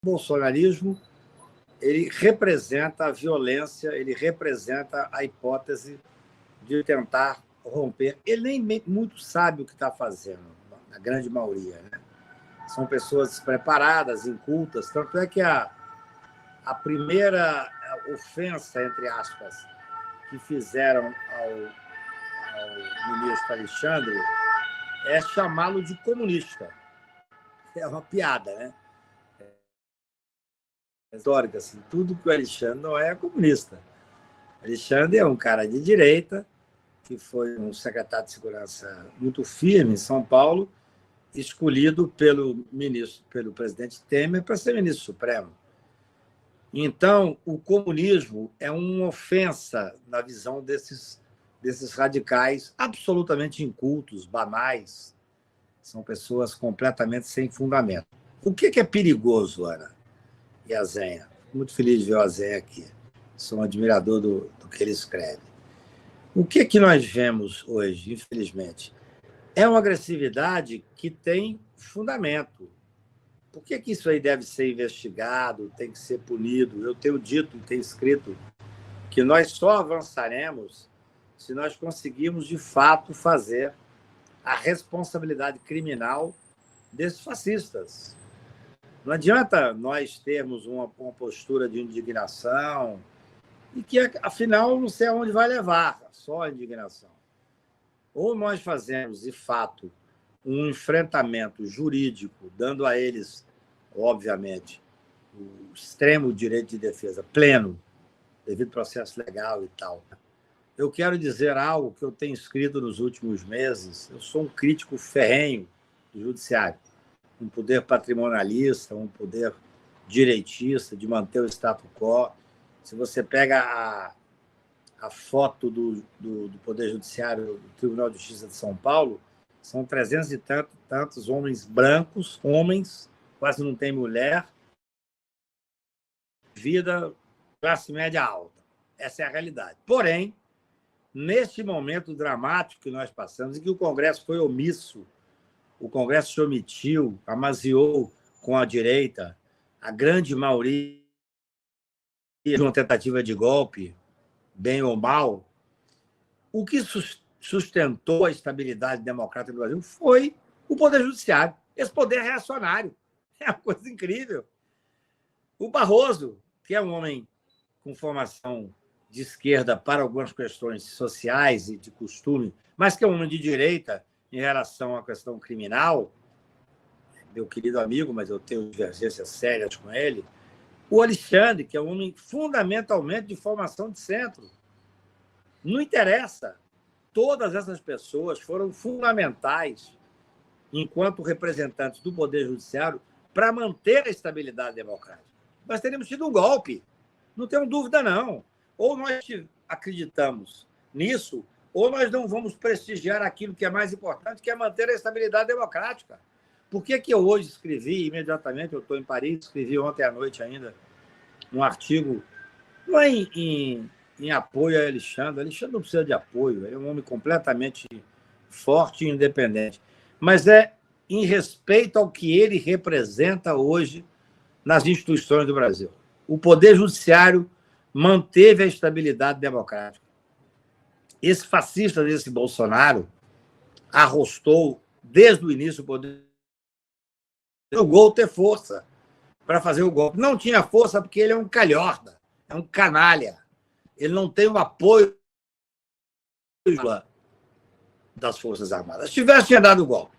bolsonarismo ele representa a violência, ele representa a hipótese de tentar romper. Ele nem muito sabe o que está fazendo, na grande maioria, né? São pessoas despreparadas, incultas, tanto é que a primeira ofensa, entre aspas, que fizeram ao ministro Alexandre é chamá-lo de comunista. É uma piada, né? Histórica, assim, tudo que o Alexandre não é comunista. Alexandre é um cara de direita, que foi um secretário de segurança muito firme em São Paulo, escolhido pelo presidente Temer para ser ministro supremo. Então, o comunismo é uma ofensa na visão desses radicais absolutamente incultos, banais. São pessoas completamente sem fundamento. O que é perigoso, Ana e a Zenha? Fico muito feliz de ver a Zenha aqui. Sou um admirador do que ele escreve. O que nós vemos hoje, infelizmente, é uma agressividade que tem fundamento. Por que isso aí deve ser investigado, tem que ser punido? Eu tenho dito e tenho escrito que nós só avançaremos se nós conseguirmos, de fato, fazer a responsabilidade criminal desses fascistas. Não adianta nós termos uma postura de indignação e que, afinal, não sei aonde vai levar, só a indignação. Ou nós fazemos, de fato, um enfrentamento jurídico, dando a eles, obviamente, o extremo direito de defesa pleno, devido ao processo legal e tal. Eu quero dizer algo que eu tenho escrito nos últimos meses. Eu sou um crítico ferrenho do judiciário, um poder patrimonialista, um poder direitista, de manter o status quo. Se você pega a foto do Poder Judiciário do Tribunal de Justiça de São Paulo, são 300 e tantos homens brancos, homens, quase não tem mulher, vida classe média alta. Essa é a realidade. Porém, neste momento dramático que nós passamos, em que o Congresso foi omisso, o Congresso se omitiu, amaziou com a direita, a grande maioria de uma tentativa de golpe, bem ou mal, o que sustentou a estabilidade democrática do Brasil foi o Poder Judiciário, esse poder reacionário. É uma coisa incrível. O Barroso, que é um homem com formação de esquerda para algumas questões sociais e de costume, mas que é um homem de direita em relação à questão criminal, meu querido amigo, mas eu tenho divergências sérias com ele, o Alexandre, que é um homem fundamentalmente de formação de centro. Não interessa. Todas essas pessoas foram fundamentais, enquanto representantes do Poder Judiciário, para manter a estabilidade democrática. Nós teríamos tido um golpe, não tenho dúvida, não. Ou nós acreditamos nisso, ou nós não vamos prestigiar aquilo que é mais importante, que é manter a estabilidade democrática. Por que eu hoje escrevi, imediatamente, eu estou em Paris, escrevi ontem à noite ainda, um artigo, não é em apoio a Alexandre. Alexandre não precisa de apoio, ele é um homem completamente forte e independente, mas é em respeito ao que ele representa hoje nas instituições do Brasil. O Poder Judiciário manteve a estabilidade democrática. Esse fascista desse Bolsonaro arrostou, desde o início, o poder o gol ter força para fazer o golpe. Não tinha força porque ele é um calhorda, é um canalha. Ele não tem o apoio das Forças Armadas. Se tivesse, tinha dado o golpe.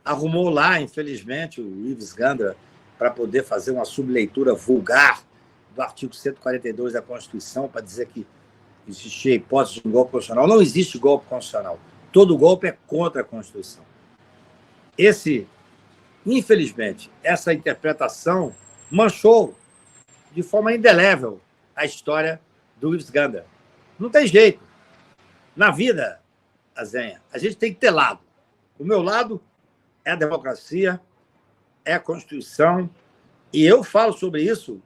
Arrumou lá, infelizmente, o Ives Gandra para poder fazer uma subleitura vulgar do artigo 142 da Constituição para dizer que existia hipótese de um golpe constitucional. Não existe golpe constitucional. Todo golpe é contra a Constituição. Infelizmente, essa interpretação manchou de forma indelével a história do Ives Gandra. Não tem jeito. Na vida, Azenha, a gente tem que ter lado. O meu lado é a democracia, é a Constituição, e eu falo sobre isso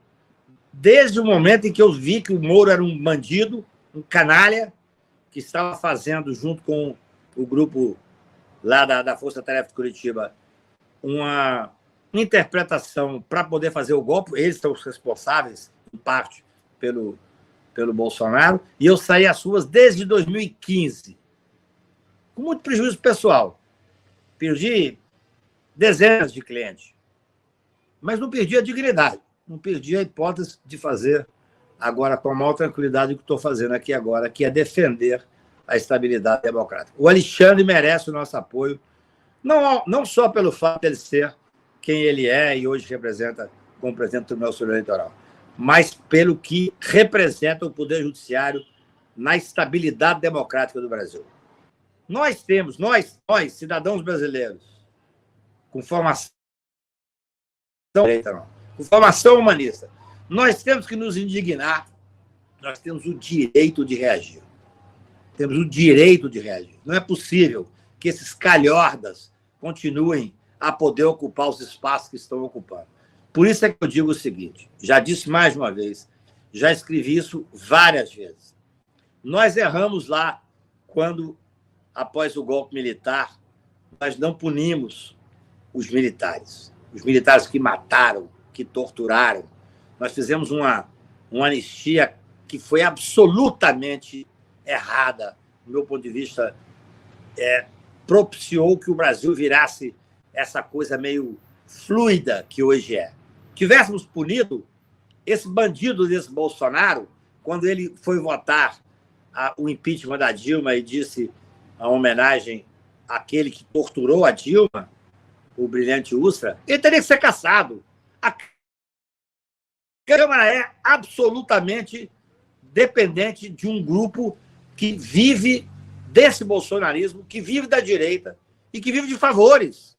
desde o momento em que eu vi que o Moro era um bandido, um canalha, que estava fazendo, junto com o grupo lá da Força Tarefa de Curitiba, uma interpretação para poder fazer o golpe, eles são os responsáveis, em parte, pelo Bolsonaro, e eu saí às ruas desde 2015, com muito prejuízo pessoal. Perdi dezenas de clientes, mas não perdi a dignidade, não perdi a hipótese de fazer agora com a maior tranquilidade o que estou fazendo aqui agora, que é defender a estabilidade democrática. O Alexandre merece o nosso apoio, não só pelo fato de ele ser quem ele é e hoje representa como presidente do Tribunal Superior Eleitoral, mas pelo que representa o Poder Judiciário na estabilidade democrática do Brasil. Nós temos, nós cidadãos brasileiros, com formação humanista, nós temos que nos indignar, nós temos o direito de reagir. Temos o direito de reagir. Não é possível que esses calhordas continuem a poder ocupar os espaços que estão ocupando. Por isso é que eu digo o seguinte, já disse mais uma vez, já escrevi isso várias vezes. Nós erramos lá quando, após o golpe militar, nós não punimos os militares que mataram, que torturaram. Nós fizemos uma anistia que foi absolutamente errada, do meu ponto de vista, propiciou que o Brasil virasse essa coisa meio fluida que hoje é. Tivéssemos punido esse bandido desse Bolsonaro, quando ele foi votar o impeachment da Dilma e disse a homenagem àquele que torturou a Dilma, o brilhante Ustra, ele teria que ser cassado. A Câmara é absolutamente dependente de um grupo que vive desse bolsonarismo, que vive da direita e que vive de favores.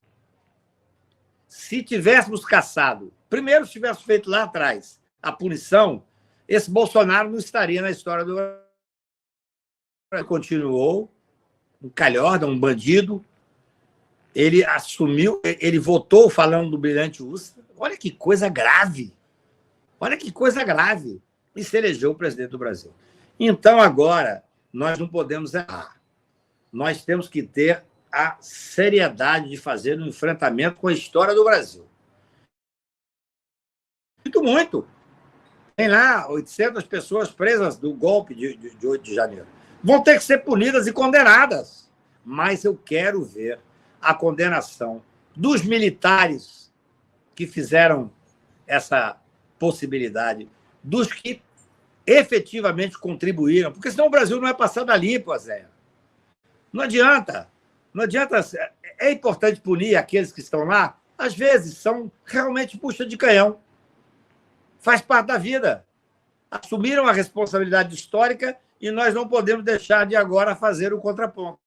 Se tivéssemos cassado, primeiro, se tivéssemos feito lá atrás a punição, esse Bolsonaro não estaria na história do Brasil. Continuou um calhorda, um bandido. Ele assumiu, ele votou falando do brilhante Ustra. Olha que coisa grave. Olha que coisa grave. E se elegeu o presidente do Brasil. Então, agora, nós não podemos errar. Nós temos que ter a seriedade de fazer um enfrentamento com a história do Brasil. Muito. Tem lá 800 pessoas presas do golpe de 8 de janeiro. Vão ter que ser punidas e condenadas. Mas eu quero ver a condenação dos militares que fizeram essa possibilidade, dos que efetivamente contribuíram, porque senão o Brasil não é passado a limpo, Zé. Não adianta. Não adianta. É importante punir aqueles que estão lá, às vezes são realmente puxa de canhão. Faz parte da vida. Assumiram a responsabilidade histórica e nós não podemos deixar de agora fazer o contraponto.